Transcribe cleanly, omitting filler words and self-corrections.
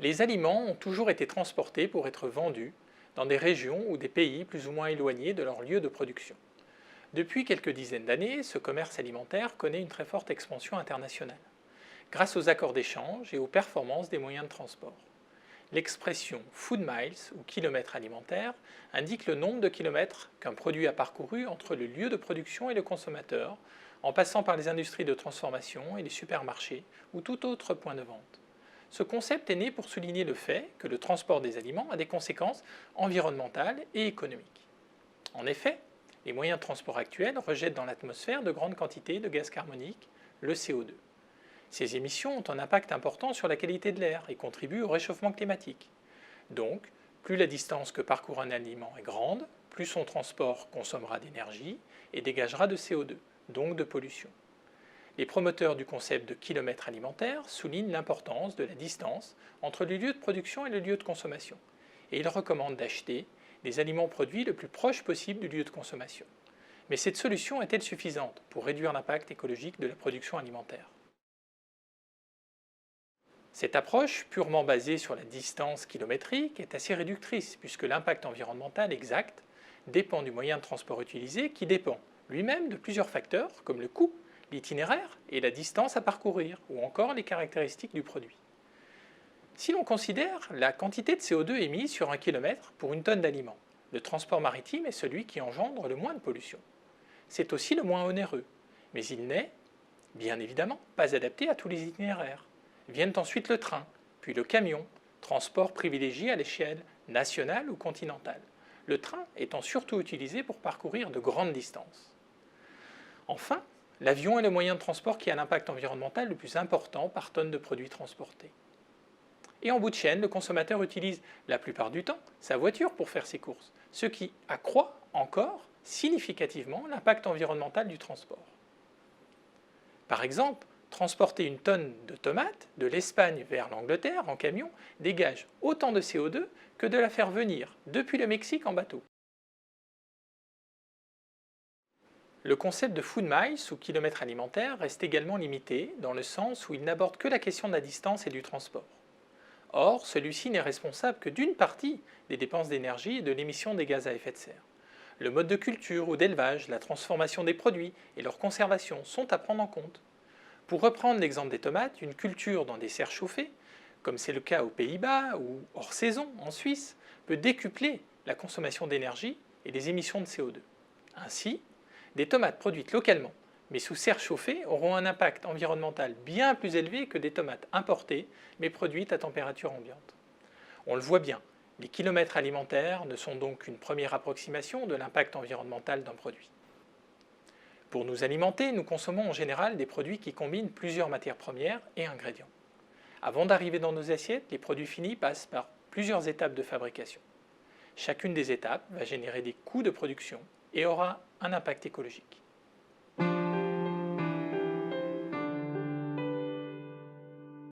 Les aliments ont toujours été transportés pour être vendus dans des régions ou des pays plus ou moins éloignés de leur lieu de production. Depuis quelques dizaines d'années, ce commerce alimentaire connaît une très forte expansion internationale, grâce aux accords d'échange et aux performances des moyens de transport. L'expression food miles ou kilomètres alimentaires indique le nombre de kilomètres qu'un produit a parcouru entre le lieu de production et le consommateur, en passant par les industries de transformation et les supermarchés ou tout autre point de vente. Ce concept est né pour souligner le fait que le transport des aliments a des conséquences environnementales et économiques. En effet, les moyens de transport actuels rejettent dans l'atmosphère de grandes quantités de gaz carbonique, le CO2. Ces émissions ont un impact important sur la qualité de l'air et contribuent au réchauffement climatique. Donc, plus la distance que parcourt un aliment est grande, plus son transport consommera d'énergie et dégagera de CO2, donc de pollution. Les promoteurs du concept de kilomètre alimentaire soulignent l'importance de la distance entre le lieu de production et le lieu de consommation, et ils recommandent d'acheter des aliments produits le plus proche possible du lieu de consommation. Mais cette solution est-elle suffisante pour réduire l'impact écologique de la production alimentaire? Cette approche, purement basée sur la distance kilométrique, est assez réductrice puisque l'impact environnemental exact dépend du moyen de transport utilisé qui dépend lui-même de plusieurs facteurs comme le coût, l'itinéraire et la distance à parcourir ou encore les caractéristiques du produit. Si l'on considère la quantité de CO2 émise sur un kilomètre pour une tonne d'aliments, le transport maritime est celui qui engendre le moins de pollution. C'est aussi le moins onéreux, mais il n'est, bien évidemment, pas adapté à tous les itinéraires. Viennent ensuite le train, puis le camion, transport privilégié à l'échelle nationale ou continentale, le train étant surtout utilisé pour parcourir de grandes distances. Enfin, l'avion est le moyen de transport qui a l'impact environnemental le plus important par tonne de produits transportés. Et en bout de chaîne, le consommateur utilise la plupart du temps sa voiture pour faire ses courses, ce qui accroît encore significativement l'impact environnemental du transport. Par exemple, transporter une tonne de tomates de l'Espagne vers l'Angleterre en camion dégage autant de CO2 que de la faire venir depuis le Mexique en bateau. Le concept de food miles ou kilomètre alimentaire reste également limité dans le sens où il n'aborde que la question de la distance et du transport. Or, celui-ci n'est responsable que d'une partie des dépenses d'énergie et de l'émission des gaz à effet de serre. Le mode de culture ou d'élevage, la transformation des produits et leur conservation sont à prendre en compte. Pour reprendre l'exemple des tomates, une culture dans des serres chauffées, comme c'est le cas aux Pays-Bas ou hors saison en Suisse, peut décupler la consommation d'énergie et les émissions de CO2. Ainsi, des tomates produites localement, mais sous serre chauffée, auront un impact environnemental bien plus élevé que des tomates importées, mais produites à température ambiante. On le voit bien, les kilomètres alimentaires ne sont donc qu'une première approximation de l'impact environnemental d'un produit. Pour nous alimenter, nous consommons en général des produits qui combinent plusieurs matières premières et ingrédients. Avant d'arriver dans nos assiettes, les produits finis passent par plusieurs étapes de fabrication. Chacune des étapes va générer des coûts de production et aura un impact écologique.